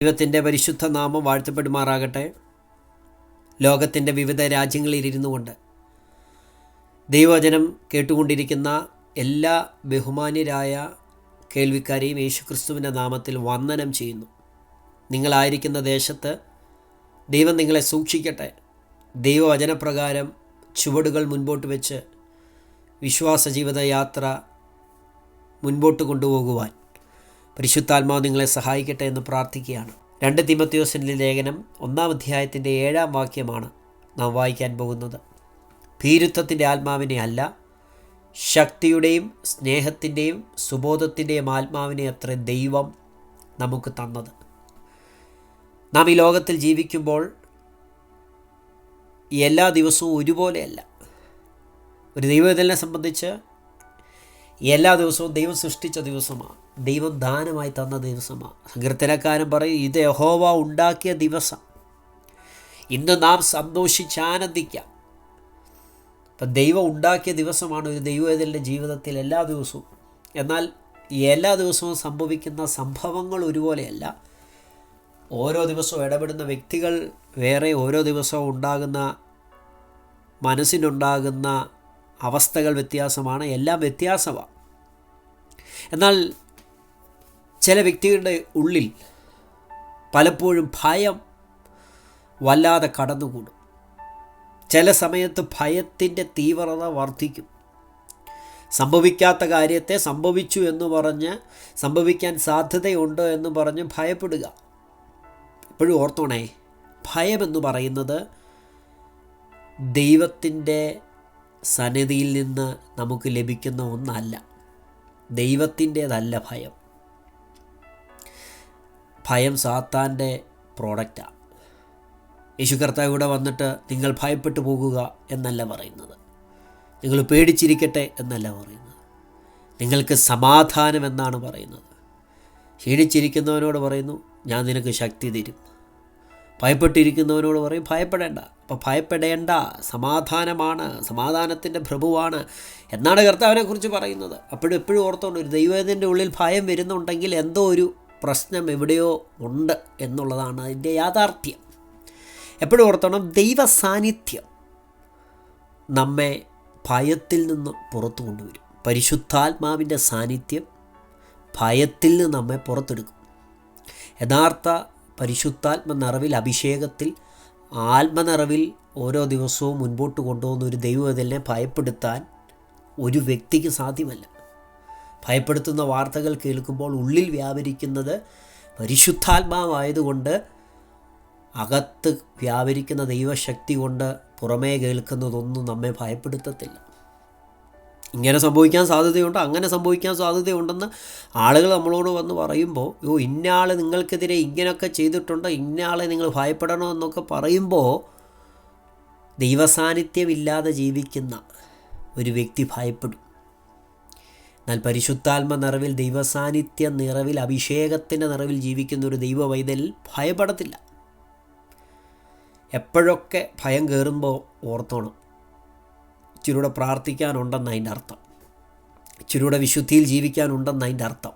ദൈവത്തിൻ്റെ പരിശുദ്ധ നാമം വാഴ്ത്തപ്പെടുമാറാകട്ടെ. ലോകത്തിൻ്റെ വിവിധ രാജ്യങ്ങളിലിരുന്നു കൊണ്ട് ദൈവവചനം കേട്ടുകൊണ്ടിരിക്കുന്ന എല്ലാ ബഹുമാന്യരായ കേൾവിക്കാരെയും യേശുക്രിസ്തുവിൻ്റെ നാമത്തിൽ വന്ദനം ചെയ്യുന്നു. നിങ്ങളായിരിക്കുന്ന ദേശത്ത് ദൈവം നിങ്ങളെ സൂക്ഷിക്കട്ടെ. ദൈവവചനപ്രകാരം ചുവടുകൾ മുൻപോട്ട് വെച്ച് വിശ്വാസ ജീവിത യാത്ര മുൻപോട്ട് കൊണ്ടുപോകുവാൻ പരിശുദ്ധാത്മാവ് നിങ്ങളെ സഹായിക്കട്ടെ എന്ന് പ്രാർത്ഥിക്കുകയാണ്. 2 തീമോഥെയോസിൻ്റെ ലേഖനം 1-ാം അധ്യായത്തിൻ്റെ 7-ാം വാക്യമാണ് നാം വായിക്കാൻ പോകുന്നത്. ഭീരുത്വത്തിൻ്റെ ആത്മാവിനെ അല്ല, ശക്തിയുടെയും സ്നേഹത്തിൻ്റെയും സുബോധത്തിൻ്റെയും ആത്മാവിനെ അത്ര ദൈവം നമുക്ക് തന്നത്. നാം ഈ ലോകത്തിൽ ജീവിക്കുമ്പോൾ എല്ലാ ദിവസവും ഒരുപോലെയല്ല. ഒരു ദൈവവേദനെ സംബന്ധിച്ച് എല്ലാ ദിവസവും ദൈവം സൃഷ്ടിച്ച ദിവസമാണ്, ദൈവം ദാനമായി തന്ന ദിവസമാണ്. സങ്കീർത്തനക്കാരൻ പറയും, ഇത് യഹോവ ഉണ്ടാക്കിയ ദിവസം, ഇന്ന് നാം സന്തോഷിച്ചാനന്ദിക്കാം. അപ്പം ദൈവം ഉണ്ടാക്കിയ ദിവസമാണ് ഒരു ദൈവവേദൻ്റെ ജീവിതത്തിൽ എല്ലാ ദിവസവും. എന്നാൽ എല്ലാ ദിവസവും സംഭവിക്കുന്ന സംഭവങ്ങൾ ഒരുപോലെയല്ല. ഓരോ ദിവസവും ഇടപെടുന്ന വ്യക്തികൾ വേറെ, ഓരോ ദിവസവും ഉണ്ടാകുന്ന മനസ്സിനുണ്ടാകുന്ന അവസ്ഥകൾ വ്യത്യാസമാണ്, എല്ലാം വ്യത്യാസമാണ്. എന്നാൽ ചില വ്യക്തികളുടെ ഉള്ളിൽ പലപ്പോഴും ഭയം വല്ലാതെ കടന്നുകൂടും. ചില സമയത്ത് ഭയത്തിൻ്റെ തീവ്രത വർദ്ധിക്കും. സംഭവിക്കാത്ത കാര്യത്തെ സംഭവിച്ചു എന്ന് പറഞ്ഞ്, സംഭവിക്കാൻ സാധ്യതയുണ്ട് എന്ന് പറഞ്ഞ് ഭയപ്പെടുക. എപ്പോഴും ഓർത്തോണേ, ഭയമെന്ന് പറയുന്നത് ദൈവത്തിൻ്റെ സന്നിധിയിൽ നിന്ന് നമുക്ക് ലഭിക്കുന്ന ഒന്നല്ല. ദൈവത്തിൻ്റേതല്ല ഭയം. ഭയം സാത്താൻ്റെ പ്രോഡക്റ്റാണ്. യേശു കർത്താവ് ഇവിടെ വന്നിട്ട് നിങ്ങൾ ഭയപ്പെട്ടു പോകുക എന്നല്ല പറയുന്നത്, നിങ്ങൾ പേടിച്ചിരിക്കട്ടെ എന്നല്ല പറയുന്നത്, നിങ്ങൾക്ക് സമാധാനം എന്നാണ് പറയുന്നത്. ക്ഷീണിച്ചിരിക്കുന്നവനോട് പറയുന്നു, ഞാൻ നിനക്ക് ശക്തി തരും. ഭയപ്പെട്ടിരിക്കുന്നവനോട് പറയും, ഭയപ്പെടേണ്ട. അപ്പോൾ ഭയപ്പെടേണ്ട, സമാധാനമാണ്, സമാധാനത്തിൻ്റെ പ്രഭുവാണ് എന്നാണ് കർത്താവിനെക്കുറിച്ച് പറയുന്നത്. എപ്പോഴും ഓർത്തോണ്ട്, ഒരു ദൈവത്തിൻ്റെ ഉള്ളിൽ ഭയം വരുന്നുണ്ടെങ്കിൽ എന്തോ ഒരു പ്രശ്നം എവിടെയോ ഉണ്ട് എന്നുള്ളതാണ് അതിൻ്റെ യാഥാർത്ഥ്യം. എപ്പോഴും ഓർത്തോണം, ദൈവ സാന്നിധ്യം നമ്മെ ഭയത്തിൽ നിന്ന് പുറത്തു കൊണ്ടുവരും. പരിശുദ്ധാത്മാവിൻ്റെ സാന്നിധ്യം ഭയത്തിൽ നിന്ന് നമ്മെ പുറത്തെടുക്കും. യഥാർത്ഥ പരിശുദ്ധാത്മ നിറവിൽ, അഭിഷേകത്തിൽ, ആത്മനിറവിൽ ഓരോ ദിവസവും മുൻപോട്ട് കൊണ്ടുപോകുന്ന ഒരു ദൈവവേദനെ ഭയപ്പെടുത്താൻ ഒരു വ്യക്തിക്ക് സാധ്യമല്ല. ഭയപ്പെടുത്തുന്ന വാർത്തകൾ കേൾക്കുമ്പോൾ ഉള്ളിൽ വ്യാപരിക്കുന്നത് പരിശുദ്ധാത്മാവായതുകൊണ്ട്, അകത്ത് വ്യാപരിക്കുന്ന ദൈവശക്തി കൊണ്ട് പുറമേ കേൾക്കുന്നതൊന്നും നമ്മെ ഭയപ്പെടുത്തത്തില്ല. ഇങ്ങനെ സംഭവിക്കാൻ സാധ്യതയുണ്ട്, അങ്ങനെ സംഭവിക്കാൻ സാധ്യതയുണ്ടെന്ന് ആളുകൾ നമ്മളോട് വന്ന് പറയുമ്പോൾ, ഇന്നയാൾ നിങ്ങൾക്കെതിരെ ഇങ്ങനെയൊക്കെ ചെയ്തിട്ടുണ്ട്, ഇന്നയാളെ നിങ്ങൾ ഭയപ്പെടണമെന്നൊക്കെ പറയുമ്പോൾ, ദൈവസാന്നിധ്യമില്ലാതെ ജീവിക്കുന്ന ഒരു വ്യക്തി ഭയപ്പെടും. എന്നാൽ പരിശുദ്ധാത്മ നിറവിൽ, ദൈവസാന്നിധ്യ നിറവിൽ, അഭിഷേകത്തിൻ്റെ നിറവിൽ ജീവിക്കുന്ന ഒരു ദൈവവൈതൽ ഭയപ്പെടത്തില്ല. എപ്പോഴൊക്കെ ഭയം കയറുമ്പോൾ ഓർത്തോണം, ഇച്ചിരൂടെ പ്രാർത്ഥിക്കാനുണ്ടെന്ന് അതിൻ്റെ അർത്ഥം, ഇച്ചിരൂടെ വിശുദ്ധിയിൽ ജീവിക്കാനുണ്ടെന്ന് അതിൻ്റെ അർത്ഥം,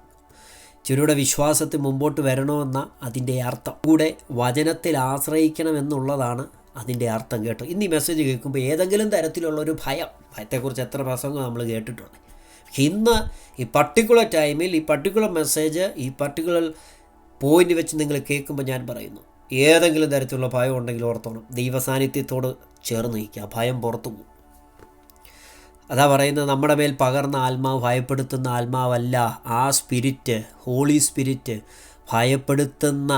ഇച്ചിരൂടെ വിശ്വാസത്തിൽ മുമ്പോട്ട് വരണമെന്ന അതിൻ്റെ അർത്ഥം, കൂടെ വചനത്തിൽ ആശ്രയിക്കണമെന്നുള്ളതാണ് അതിൻ്റെ അർത്ഥം. കേട്ടോ, ഇന്ന് ഈ മെസ്സേജ് കേൾക്കുമ്പോൾ ഏതെങ്കിലും തരത്തിലുള്ളൊരു ഭയത്തെക്കുറിച്ച് എത്ര പ്രസംഗം നമ്മൾ കേട്ടിട്ടുണ്ട്. ഇന്ന് ഈ പർട്ടിക്കുലർ ടൈമിൽ, ഈ പർട്ടിക്കുലർ മെസ്സേജ്, ഈ പർട്ടിക്കുലർ പോയിൻ്റ് വെച്ച് നിങ്ങൾ കേൾക്കുമ്പോൾ ഞാൻ പറയുന്നു, ഏതെങ്കിലും തരത്തിലുള്ള ഭയം ഉണ്ടെങ്കിൽ ഓർത്തോണം, ദൈവസാന്നിധ്യത്തോട് ചേർന്ന് നിൽക്കുക, ഭയം പുറത്തു പോകും. അതാ പറയുന്നത്, നമ്മുടെ മേൽ പകർന്ന ആത്മാവ് ഭയപ്പെടുത്തുന്ന ആത്മാവല്ല. ആ സ്പിരിറ്റ്, ഹോളി സ്പിരിറ്റ് ഭയപ്പെടുത്തുന്ന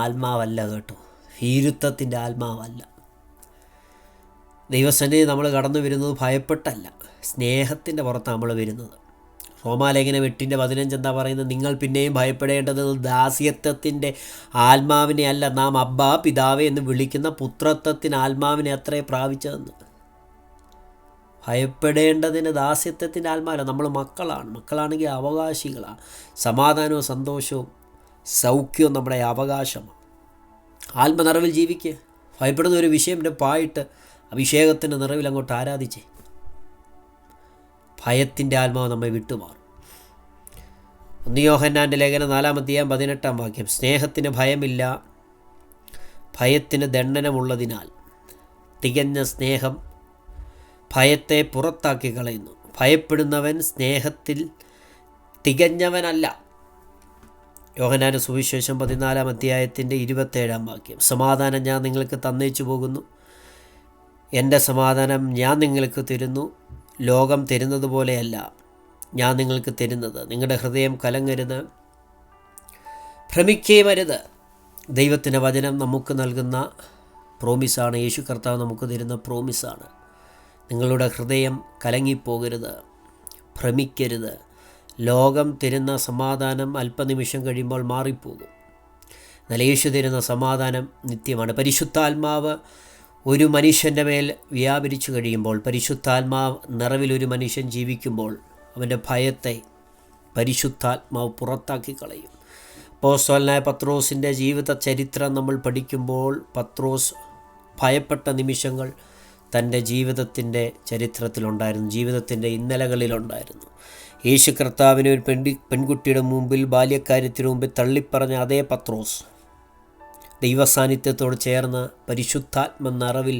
ആത്മാവല്ല. കേട്ടോ, ഭീരുത്വത്തിൻ്റെ ആത്മാവല്ല. ദൈവസന്നിധി നമ്മൾ കടന്നു വരുന്നത് ഭയപ്പെട്ടല്ല, സ്നേഹത്തിൻ്റെ പുറത്താണ് നമ്മൾ വരുന്നത്. റോമാലേഖനം 8:15 എന്താ പറയുന്നത്? നിങ്ങൾ പിന്നെയും ഭയപ്പെടേണ്ടത് ദാസ്യത്വത്തിൻ്റെ ആത്മാവിനെ അല്ല, നാം അബ്ബാ പിതാവേ എന്ന് വിളിക്കുന്ന പുത്രത്വത്തിന് ആത്മാവിനെ അത്രേ പ്രാപിച്ചതെന്ന്. ഭയപ്പെടേണ്ടതിന് ദാസ്യത്വത്തിൻ്റെ ആത്മാവല്ല, നമ്മൾ മക്കളാണെങ്കിൽ അവകാശികളാണ്. സമാധാനവും സന്തോഷവും സൗഖ്യവും നമ്മുടെ അവകാശമാണ്. ആത്മനിറവിൽ ജീവിക്കുക. ഭയപ്പെടുന്ന ഒരു വിഷയം പായിട്ട് അഭിഷേകത്തിൻ്റെ നിറവിൽ അങ്ങോട്ട് ആരാധിച്ചേ. ഭയത്തിൻ്റെ ആത്മാവ് നമ്മെ വിട്ടുമാറും. 1 യോഹന്നാൻ്റെ ലേഖനം 4:18 സ്നേഹത്തിന് ഭയമില്ല, ഭയത്തിന് ദണ്ഡനമുള്ളതിനാൽ തികഞ്ഞ സ്നേഹം ഭയത്തെ പുറത്താക്കി കളയുന്നു. ഭയപ്പെടുന്നവൻ സ്നേഹത്തിൽ തികഞ്ഞവനല്ല. യോഹന്നാന്റെ സുവിശേഷം 14:27 സമാധാനം ഞാൻ നിങ്ങൾക്ക് തന്നേച്ചു പോകുന്നു, എൻ്റെ സമാധാനം ഞാൻ നിങ്ങൾക്ക് തരുന്നു. ലോകം തരുന്നത് പോലെയല്ല ഞാൻ നിങ്ങൾക്ക് തരുന്നത്. നിങ്ങളുടെ ഹൃദയം കലങ്ങരുത്, ഭ്രമിക്കുകയും അരുത്. ദൈവത്തിൻ്റെ വചനം നമുക്ക് നൽകുന്ന പ്രോമിസാണ്. യേശു കർത്താവ് നമുക്ക് തരുന്ന പ്രോമിസാണ്. നിങ്ങളുടെ ഹൃദയം കലങ്ങിപ്പോകരുത്, ഭ്രമിക്കരുത്. ലോകം തരുന്ന സമാധാനം അല്പനിമിഷം കഴിയുമ്പോൾ മാറിപ്പോകും. എന്നാൽ യേശു തരുന്ന സമാധാനം നിത്യമാണ്. പരിശുദ്ധാത്മാവ് ഒരു മനുഷ്യൻ്റെ മേൽ വ്യാപരിച്ചു കഴിയുമ്പോൾ, പരിശുദ്ധാത്മാവ് നിറവിലൊരു മനുഷ്യൻ ജീവിക്കുമ്പോൾ അവൻ്റെ ഭയത്തെ പരിശുദ്ധാത്മാവ് പുറത്താക്കി കളയും. അപ്പോസ്തലനായ പത്രോസിൻ്റെ ജീവിത ചരിത്രം നമ്മൾ പഠിക്കുമ്പോൾ പത്രോസ് ഭയപ്പെട്ട നിമിഷങ്ങൾ തൻ്റെ ജീവിതത്തിൻ്റെ ചരിത്രത്തിലുണ്ടായിരുന്നു, ജീവിതത്തിൻ്റെ ഇന്നലകളിലുണ്ടായിരുന്നു. യേശു കർത്താവിനെ ഒരു പെൺകുട്ടിയുടെ മുമ്പിൽ, ബാല്യക്കാര്യത്തിന് മുമ്പിൽ തള്ളിപ്പറഞ്ഞ അതേ പത്രോസ് ദൈവസാന്നിധ്യത്തോട് ചേർന്ന് പരിശുദ്ധാത്മ നിറവിൽ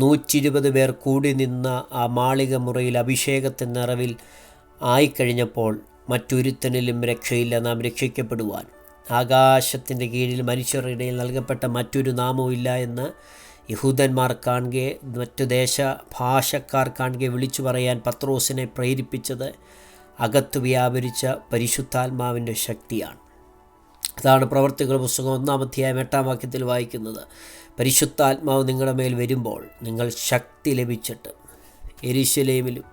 120 പേർ കൂടി നിന്ന ആ മാളിക മുറിയിൽ അഭിഷേകത്തിൻ്റെ നിറവിൽ ആയിക്കഴിഞ്ഞപ്പോൾ മറ്റൊരുത്തനിലും രക്ഷയില്ല, നാം രക്ഷിക്കപ്പെടുവാൻ ആകാശത്തിൻ്റെ കീഴിൽ മനുഷ്യരുടെ ഇടയിൽ നൽകപ്പെട്ട മറ്റൊരു നാമവുമില്ല എന്ന് യഹൂദന്മാർ കാണുകെ, മറ്റു ദേശഭാഷക്കാർ കാണുകെ വിളിച്ചു പറയാൻ പത്രോസിനെ പ്രേരിപ്പിച്ചത് അകത്ത് വ്യാപരിച്ച പരിശുദ്ധാത്മാവിൻ്റെ ശക്തിയാണ്. അതാണ് പ്രവർത്തികളുടെ പുസ്തകം 1-8 വായിക്കുന്നത്. പരിശുദ്ധാത്മാവ് നിങ്ങളുടെ മേൽ വരുമ്പോൾ നിങ്ങൾ ശക്തി ലഭിച്ചിട്ട് യെരൂശലേമിലും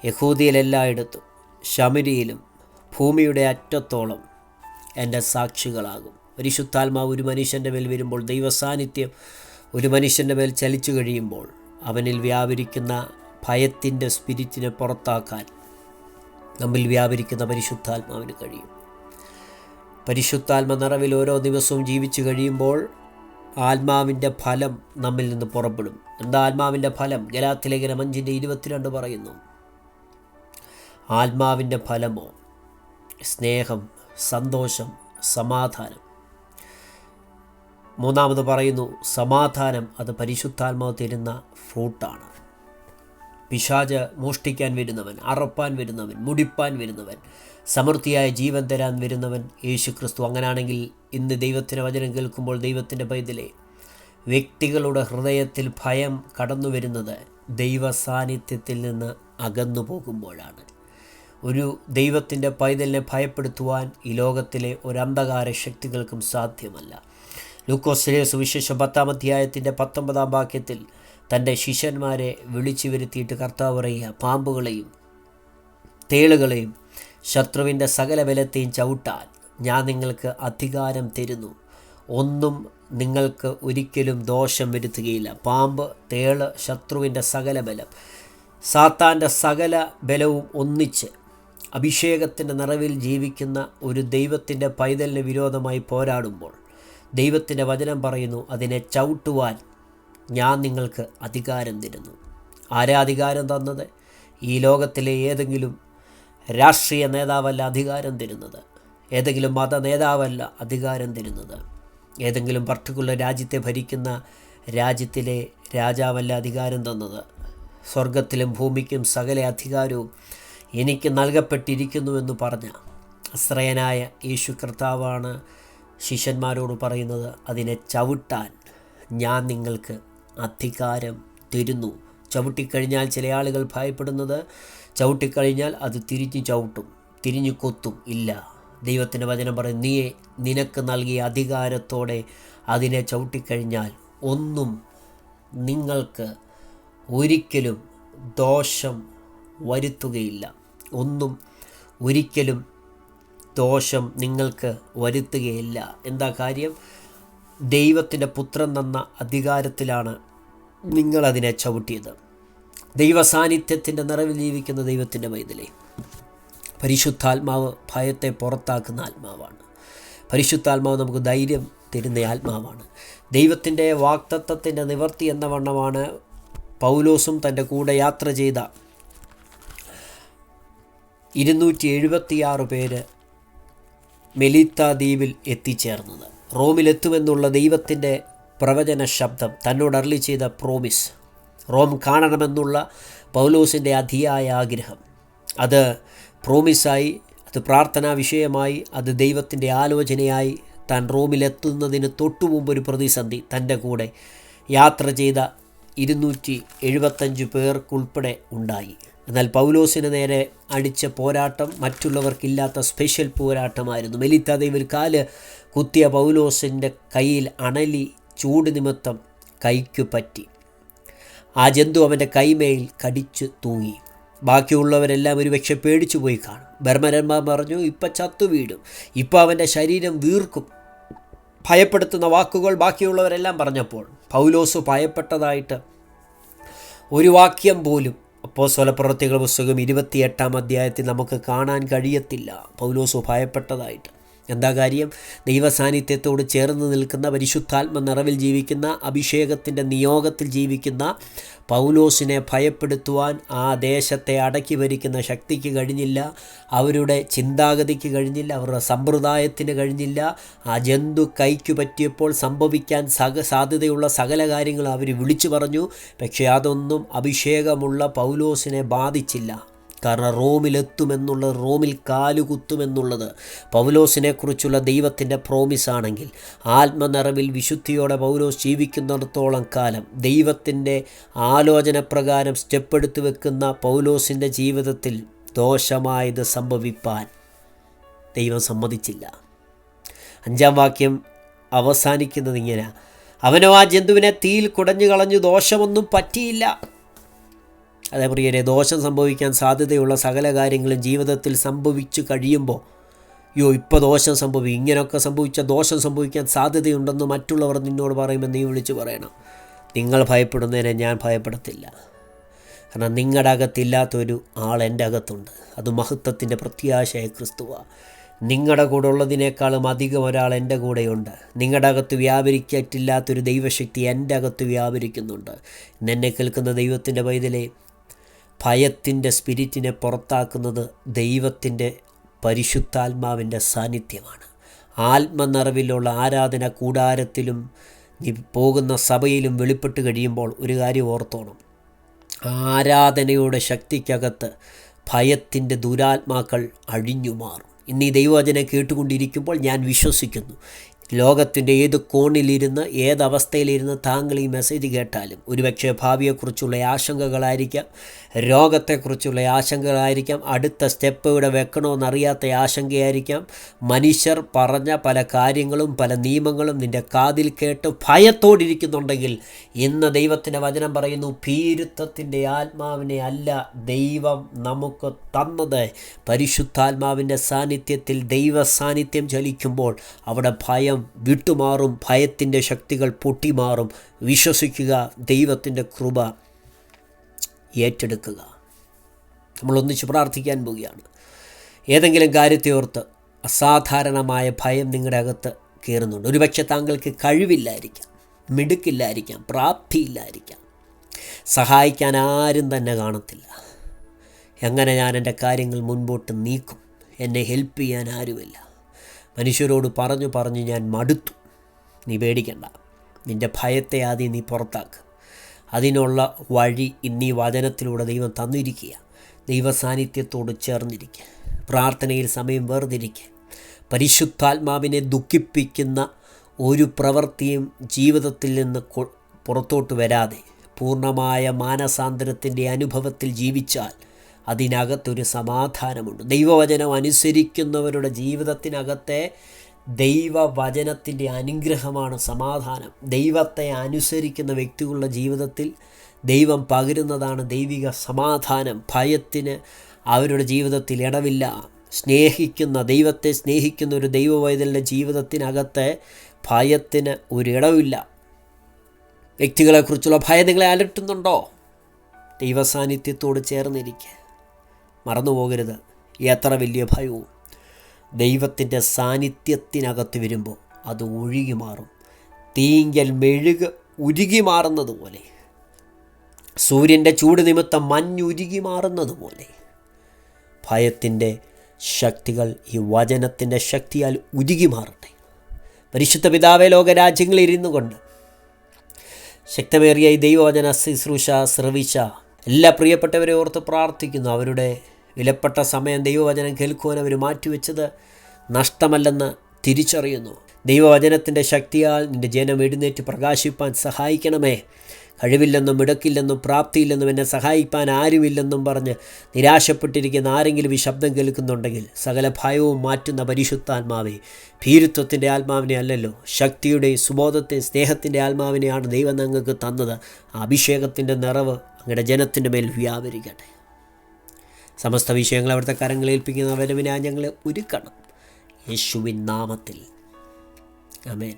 യഹൂദിയിലെല്ലായിടത്തും ശമരിയിലും ഭൂമിയുടെ അറ്റത്തോളം എൻ്റെ സാക്ഷികളാകും. പരിശുദ്ധാത്മാവ് ഒരു മനുഷ്യൻ്റെ മേൽ വരുമ്പോൾ, ദൈവസാന്നിധ്യം ഒരു മനുഷ്യൻ്റെ മേൽ ചലിച്ചു കഴിയുമ്പോൾ അവനിൽ വ്യാപരിക്കുന്ന ഭയത്തിൻ്റെ സ്പിരിറ്റിനെ പുറത്താക്കാൻ നമ്മിൽ വ്യാപരിക്കുന്ന പരിശുദ്ധാത്മാവിന് കഴിയും. പരിശുദ്ധാത്മ നിറവിൽ ഓരോ ദിവസവും ജീവിച്ചു കഴിയുമ്പോൾ ആത്മാവിൻ്റെ ഫലം നമ്മിൽ നിന്ന് പുറപ്പെടും. എന്താ ആത്മാവിൻ്റെ ഫലം? ഗലാത്യലേഖനം 5:22 പറയുന്നു. ആത്മാവിൻ്റെ ഫലമോ സ്നേഹം, സന്തോഷം, സമാധാനം. 3 പറയുന്നു സമാധാനം, അത് പരിശുദ്ധാത്മാവ് തരുന്ന ഫ്രൂട്ടാണ്. പിശാച് മോഷ്ടിക്കാൻ വരുന്നവൻ, അറപ്പാൻ വരുന്നവൻ, മുടിപ്പാൻ വരുന്നവൻ, സമൃദ്ധിയായ ജീവൻ തരാൻ വരുന്നവൻ യേശു ക്രിസ്തു. അങ്ങനെയാണെങ്കിൽ ഇന്ന് ദൈവത്തിൻ്റെ വചനം കേൾക്കുമ്പോൾ ദൈവത്തിൻ്റെ പൈതലേ, വ്യക്തികളുടെ ഹൃദയത്തിൽ ഭയം കടന്നു വരുന്നത് ദൈവ സാന്നിധ്യത്തിൽ നിന്ന് അകന്നു പോകുമ്പോഴാണ്. ഒരു ദൈവത്തിൻ്റെ പൈതലിനെ ഭയപ്പെടുത്തുവാൻ ഈ ലോകത്തിലെ ഒരു അന്ധകാര ശക്തികൾക്കും സാധ്യമല്ല. ലൂക്കോസിലെ സുവിശേഷം 10:19 തൻ്റെ ശിഷ്യന്മാരെ വിളിച്ചു വരുത്തിയിട്ട് കർത്താവ് പറയുക, പാമ്പുകളെയും തേളുകളെയും ശത്രുവിൻ്റെ സകല ബലത്തെയും ചവിട്ടാൻ ഞാൻ നിങ്ങൾക്ക് അധികാരം തരുന്നു, ഒന്നും നിങ്ങൾക്ക് ഒരിക്കലും ദോഷം വരുത്തുകയില്ല. പാമ്പ്, തേള്, ശത്രുവിൻ്റെ സകല ബലം, സാത്താൻ്റെ സകല ബലവും ഒന്നിച്ച് അഭിഷേകത്തിൻ്റെ നിറവിൽ ജീവിക്കുന്ന ഒരു ദൈവത്തിൻ്റെ പൈതലിന് വിരോധമായി പോരാടുമ്പോൾ ദൈവത്തിൻ്റെ വചനം പറയുന്നു, അതിനെ ചവിട്ടുവാൻ ഞാൻ നിങ്ങൾക്ക് അധികാരം തരുന്നു. ആരാ അധികാരം തന്നത്? ഈ ലോകത്തിലെ ഏതെങ്കിലും രാഷ്ട്രീയ നേതാവല്ല അധികാരം തരുന്നത്, ഏതെങ്കിലും മത നേതാവല്ല അധികാരം തരുന്നത്, ഏതെങ്കിലും പർട്ടിക്കുലർ രാജ്യത്തെ ഭരിക്കുന്ന രാജ്യത്തിലെ രാജാവല്ല അധികാരം തന്നത്. സ്വർഗത്തിലും ഭൂമിക്കും സകല അധികാരവും എനിക്ക് നൽകപ്പെട്ടിരിക്കുന്നുവെന്ന് പറഞ്ഞ അസ്രയനായ യേശു കർത്താവാണ് ശിഷ്യന്മാരോട് പറയുന്നത്, അതിനെ ചവിട്ടാൻ ഞാൻ നിങ്ങൾക്ക് അധികാരം തരുന്നു. ചവിട്ടിക്കഴിഞ്ഞാൽ ചില ആളുകൾ ഭയപ്പെടുന്നത് ചവിട്ടിക്കഴിഞ്ഞാൽ അത് തിരിഞ്ഞു ചവിട്ടും, തിരിഞ്ഞു കൊത്തും. ഇല്ല, ദൈവത്തിൻ്റെ വചനം പറയും, നിനക്ക് നൽകിയ അധികാരത്തോടെ അതിനെ ചവിട്ടിക്കഴിഞ്ഞാൽ ഒന്നും നിങ്ങൾക്ക് ഒരിക്കലും ദോഷം വരുത്തുകയില്ല, ഒന്നും ഒരിക്കലും ദോഷം നിങ്ങൾക്ക് വരുത്തുകയില്ല. എന്താ കാര്യം? ദൈവത്തിൻ്റെ പുത്രൻ തന്ന അധികാരത്തിലാണ് നിങ്ങളതിനെ ചവിട്ടിയത്. ദൈവസാന്നിധ്യത്തിൻ്റെ നിറവിൽ ജീവിക്കുന്ന ദൈവത്തിൻ്റെ പൈതലേ, പരിശുദ്ധാത്മാവ് ഭയത്തെ പുറത്താക്കുന്ന ആത്മാവാണ്. പരിശുദ്ധാത്മാവ് നമുക്ക് ധൈര്യം തരുന്ന ആത്മാവാണ്. ദൈവത്തിൻ്റെ വാഗ്ദത്തത്തിൻ്റെ നിവർത്തി എന്ന വണ്ണമാണ് പൗലോസും തൻ്റെ കൂടെ യാത്ര ചെയ്ത 276 പേര് മെലീത്ത ദ്വീപിൽ എത്തിച്ചേർന്നത്. റോമിലെത്തുമെന്നുള്ള ദൈവത്തിൻ്റെ പ്രവചന ശബ്ദം, തന്നോട് അരുളി ചെയ്ത പ്രോമിസ്, റോം കാണണമെന്നുള്ള പൗലോസിൻ്റെ അതിയായ ആഗ്രഹം, അത് പ്രോമിസായി, അത് പ്രാർത്ഥനാ വിഷയമായി, അത് ദൈവത്തിൻ്റെ ആലോചനയായി. താൻ റോമിലെത്തുന്നതിന് തൊട്ടുമുമ്പ് ഒരു പ്രതിസന്ധി. തൻ്റെ കൂടെ യാത്ര ചെയ്ത 275 പേർക്കുൾപ്പെടെ ഉണ്ടായി. എന്നാൽ പൗലോസിന് നേരെ അടിച്ച പോരാട്ടം മറ്റുള്ളവർക്കില്ലാത്ത സ്പെഷ്യൽ പോരാട്ടമായിരുന്നു. മെലീത്ത ദ്വീപിൽ കാല് കുത്തിയ പൗലോസിൻ്റെ കയ്യിൽ അണലി ചൂട് നിമിത്തം കൈക്കു പറ്റി. ആ ജന്തു അവൻ്റെ കൈമേൽ കടിച്ചു തൂങ്ങി. ബാക്കിയുള്ളവരെല്ലാം ഒരുപക്ഷെ പേടിച്ചു പോയി കാണും. ബർമരന്മാർ പറഞ്ഞു, ഇപ്പം ചത്തു വീഴും, ഇപ്പം അവൻ്റെ ശരീരം വീർക്കും. ഭയപ്പെടുത്തുന്ന വാക്കുകൾ ബാക്കിയുള്ളവരെല്ലാം പറഞ്ഞപ്പോൾ പൗലോസ് ഭയപ്പെട്ടതായിട്ട് ഒരു വാക്യം പോലും അപ്പോസ്തലപ്രവൃത്തികളുടെ പുസ്തകം 28-ാം അധ്യായത്തിൽ നമുക്ക് കാണാൻ കഴിയത്തില്ല പൗലോസ് ഭയപ്പെട്ടതായിട്ട്. എന്താ കാര്യം? ദൈവസാന്നിധ്യത്തോട് ചേർന്ന് നിൽക്കുന്ന, പരിശുദ്ധാത്മ നിറവിൽ ജീവിക്കുന്ന, അഭിഷേകത്തിൻ്റെ നിയോഗത്തിൽ ജീവിക്കുന്ന പൗലോസിനെ ഭയപ്പെടുത്തുവാൻ ആ ദേശത്തെ അടക്കി ഭരിക്കുന്ന ശക്തിക്ക് കഴിഞ്ഞില്ല. അവരുടെ ചിന്താഗതിക്ക് കഴിഞ്ഞില്ല. അവരുടെ സമ്പ്രദായത്തിന് കഴിഞ്ഞില്ല. ആ ജന്തു കൈക്കു പറ്റിയപ്പോൾ സംഭവിക്കാൻ സാധ്യതയുള്ള സകല കാര്യങ്ങളും അവർ വിളിച്ചു പറഞ്ഞു. പക്ഷേ അതൊന്നും അഭിഷേകമുള്ള പൗലോസിനെ ബാധിച്ചില്ല. കാരണം റോമിലെത്തുമെന്നുള്ളത്, റോമിൽ കാലുകുത്തുമെന്നുള്ളത് പൗലോസിനെക്കുറിച്ചുള്ള ദൈവത്തിൻ്റെ പ്രോമിസാണെങ്കിൽ, ആത്മനിറവിൽ വിശുദ്ധിയോടെ പൗലോസ് ജീവിക്കുന്നിടത്തോളം കാലം ദൈവത്തിൻ്റെ ആലോചന പ്രകാരം സ്റ്റെപ്പെടുത്തു വെക്കുന്ന പൗലോസിൻ്റെ ജീവിതത്തിൽ ദോഷമായത് സംഭവിപ്പാൻ ദൈവം സമ്മതിച്ചില്ല. 5-ാം വാക്യം അവസാനിക്കുന്നത് ഇങ്ങനെ: അവനോ ആ ജന്തുവിനെ തീയിൽ കുടഞ്ഞു കളഞ്ഞു, ദോഷമൊന്നും പറ്റിയില്ല. അതേ പ്രിയരെ, ദോഷം സംഭവിക്കാൻ സാധ്യതയുള്ള സകല കാര്യങ്ങളും ജീവിതത്തിൽ സംഭവിച്ചു കഴിയുമ്പോൾ, ഇപ്പോൾ ദോഷം സംഭവിക്കും, ഇങ്ങനെയൊക്കെ സംഭവിച്ചാൽ ദോഷം സംഭവിക്കാൻ സാധ്യതയുണ്ടെന്ന് മറ്റുള്ളവർ നിന്നോട് പറയുമ്പോൾ നീ വിളിച്ച് പറയണം, നിങ്ങൾ ഭയപ്പെടുന്നതിനെ ഞാൻ ഭയപ്പെടത്തില്ല. കാരണം നിങ്ങളുടെ അകത്തില്ലാത്തൊരു ആൾ എൻ്റെ അകത്തുണ്ട്. അത് മഹത്വത്തിൻ്റെ പ്രത്യാശയായ ക്രിസ്തുവാണ്. നിങ്ങളുടെ കൂടെ ഉള്ളതിനേക്കാളും അധികം ഒരാൾ എൻ്റെ കൂടെയുണ്ട്. നിങ്ങളുടെ അകത്ത് വ്യാപരിക്കത്തില്ലാത്തൊരു ദൈവശക്തി എൻ്റെ അകത്ത് വ്യാപരിക്കുന്നുണ്ട്. എന്നെ കേൾക്കുന്ന ദൈവത്തിൻ്റെ പൈതലേ, ഭയത്തിൻ്റെ സ്പിരിറ്റിനെ പുറത്താക്കുന്നത് ദൈവത്തിൻ്റെ പരിശുദ്ധാത്മാവിൻ്റെ സാന്നിധ്യമാണ്. ആത്മനിറവിലുള്ള ആരാധന കൂടാരത്തിലും നീ പോകുന്ന സഭയിലും വെളിപ്പെട്ട് കഴിയുമ്പോൾ ഒരു കാര്യം ഓർത്തോണം: ആരാധനയുടെ ശക്തിക്കകത്ത് ഭയത്തിൻ്റെ ദുരാത്മാക്കൾ അഴിഞ്ഞു മാറും. ഇന്ന് ഈ ദൈവവചനം കേട്ടുകൊണ്ടിരിക്കുമ്പോൾ ഞാൻ വിശ്വസിക്കുന്നു, ലോകത്തിൻ്റെ ഏത് കോണിലിരുന്ന്, ഏതവസ്ഥയിലിരുന്ന് താങ്കൾ ഈ മെസ്സേജ് കേട്ടാലും ഒരുപക്ഷെ ഭാവിയെക്കുറിച്ചുള്ള ആശങ്കകളായിരിക്കാം, രോഗത്തെക്കുറിച്ചുള്ള ആശങ്കകളായിരിക്കാം, അടുത്ത സ്റ്റെപ്പ് ഇവിടെ വെക്കണമെന്നറിയാത്ത ആശങ്കയായിരിക്കാം, മനുഷ്യർ പറഞ്ഞ പല കാര്യങ്ങളും പല നിയമങ്ങളും നിൻ്റെ കാതിൽ കേട്ട് ഭയത്തോടിരിക്കുന്നുണ്ടെങ്കിൽ ഇന്ന് ദൈവത്തിൻ്റെ വചനം പറയുന്നു, ഭീരുത്വത്തിൻ്റെ ആത്മാവിനെ അല്ല ദൈവം നമുക്ക് തന്നത്. പരിശുദ്ധാത്മാവിൻ്റെ സാന്നിധ്യത്തിൽ ദൈവ സാന്നിധ്യം ചലിക്കുമ്പോൾ അവിടെ ഭയം വിട്ടുമാറും, ഭയത്തിൻ്റെ ശക്തികൾ പൊട്ടിമാറും. വിശ്വസിക്കുക, ദൈവത്തിൻ്റെ കൃപ ഏറ്റെടുക്കുക. നമ്മളൊന്നിച്ച് പ്രാർത്ഥിക്കാൻ പോവുകയാണ്. ഏതെങ്കിലും കാര്യത്തെ ഓർത്ത് അസാധാരണമായ ഭയം നിങ്ങളുടെ അകത്ത് കയറുന്നുണ്ട്. ഒരുപക്ഷെ താങ്കൾക്ക് കഴിവില്ലായിരിക്കാം, മിടുക്കില്ലായിരിക്കാം, പ്രാപ്തിയില്ലായിരിക്കാം, സഹായിക്കാൻ ആരും തന്നെ കാണത്തില്ല. എങ്ങനെ ഞാൻ എൻ്റെ കാര്യങ്ങൾ മുൻപോട്ട് നീക്കും? എന്നെ ഹെൽപ്പ് ചെയ്യാൻ ആരുമില്ല. മനുഷ്യരോട് പറഞ്ഞു ഞാൻ മടുത്തു. നീ പേടിക്കണ്ട, നിൻ്റെ ഭയത്തെ ആദ്യം നീ പുറത്താക്ക്. അതിനുള്ള വഴി ഇന്നീ വചനത്തിലൂടെ ദൈവം തന്നിരിക്കുക. ദൈവസാന്നിധ്യത്തോട് ചേർന്നിരിക്കുക, പ്രാർത്ഥനയിൽ സമയം വേർതിരിക്കുക. പരിശുദ്ധാത്മാവിനെ ദുഃഖിപ്പിക്കുന്ന ഒരു പ്രവൃത്തിയും ജീവിതത്തിൽ നിന്ന് പുറത്തോട്ട് വരാതെ പൂർണ്ണമായ മാനസാന്തരത്തിൻ്റെ അനുഭവത്തിൽ ജീവിച്ചാൽ അതിനകത്തൊരു സമാധാനമുണ്ട്. ദൈവവചനം അനുസരിക്കുന്നവരുടെ ജീവിതത്തിനകത്തെ ദൈവവചനത്തിൻ്റെ അനുഗ്രഹമാണ് സമാധാനം. ദൈവത്തെ അനുസരിക്കുന്ന വ്യക്തികളുടെ ജീവിതത്തിൽ ദൈവം പകരുന്നതാണ് ദൈവിക സമാധാനം. ഭയത്തിന് അവരുടെ ജീവിതത്തിൽ ഇടവില്ല. ദൈവത്തെ സ്നേഹിക്കുന്ന ഒരു ദൈവവൈതലിൻ്റെ ജീവിതത്തിനകത്തെ ഭയത്തിന് ഒരിടവില്ല. വ്യക്തികളെക്കുറിച്ചുള്ള ഭയം നിങ്ങളെ അലട്ടുന്നുണ്ടോ? ദൈവസാന്നിധ്യത്തോട് ചേർന്നിരിക്കുക. മറന്നു പോകരുത്, എത്ര വലിയ ഭയവും ദൈവത്തിൻ്റെ സാന്നിധ്യത്തിനകത്ത് വരുമ്പോൾ അത് ഒഴുകി മാറും. തീങ്കൽ മെഴുക് ഉരുകി മാറുന്നത് പോലെ, സൂര്യൻ്റെ ചൂട് നിമിത്തം മഞ്ഞുരുകി മാറുന്നത് പോലെ ഭയത്തിൻ്റെ ശക്തികൾ ഈ വചനത്തിൻ്റെ ശക്തിയാൽ ഉരുകി മാറട്ടെ. പരിശുദ്ധ പിതാവേ, ലോകരാജ്യങ്ങളിൽ ഇരുന്നു കൊണ്ട് ശക്തമേറിയ ഈ ദൈവവചന ശുശ്രൂഷ ശ്രവിച്ച എല്ലാ പ്രിയപ്പെട്ടവരെ ഓർത്ത് പ്രാർത്ഥിക്കുന്നു. അവരുടെ വിലപ്പെട്ട സമയം ദൈവവചനം കേൾക്കുവാൻ അവർ മാറ്റിവെച്ചത് നഷ്ടമല്ലെന്ന് തിരിച്ചറിയുന്നു. ദൈവവചനത്തിൻ്റെ ശക്തിയാൽ നിൻ്റെ ജനം എഴുന്നേറ്റ് പ്രകാശിപ്പാൻ സഹായിക്കണമേ. കഴിവില്ലെന്നും മിടുക്കില്ലെന്നും പ്രാപ്തിയില്ലെന്നും എന്നെ സഹായിപ്പാൻ ആരുമില്ലെന്നും പറഞ്ഞ് നിരാശപ്പെട്ടിരിക്കുന്ന ആരെങ്കിലും ഈ ശബ്ദം കേൾക്കുന്നുണ്ടെങ്കിൽ സകല ഭയവും മാറ്റുന്ന പരിശുദ്ധാത്മാവേ, ഭീരുത്വത്തിൻ്റെ ആത്മാവിനെ അല്ലല്ലോ, ശക്തിയുടെയും സുബോധത്തെയും സ്നേഹത്തിൻ്റെ ആത്മാവിനെയാണ് ദൈവം ഞങ്ങൾക്ക് തന്നത്. ആ അഭിഷേകത്തിൻ്റെ നിറവ് അങ്ങയുടെ ജനത്തിൻ്റെ മേൽ വ്യാപരിക്കട്ടെ. സമസ്ത വിഷയങ്ങൾ അവിടുത്തെ കരങ്ങളിൽ ഏൽപ്പിക്കുന്ന വരവിനായി ഞങ്ങളെ ഒരുക്കണം. യേശുവിൻ നാമത്തിൽ ആമേൻ.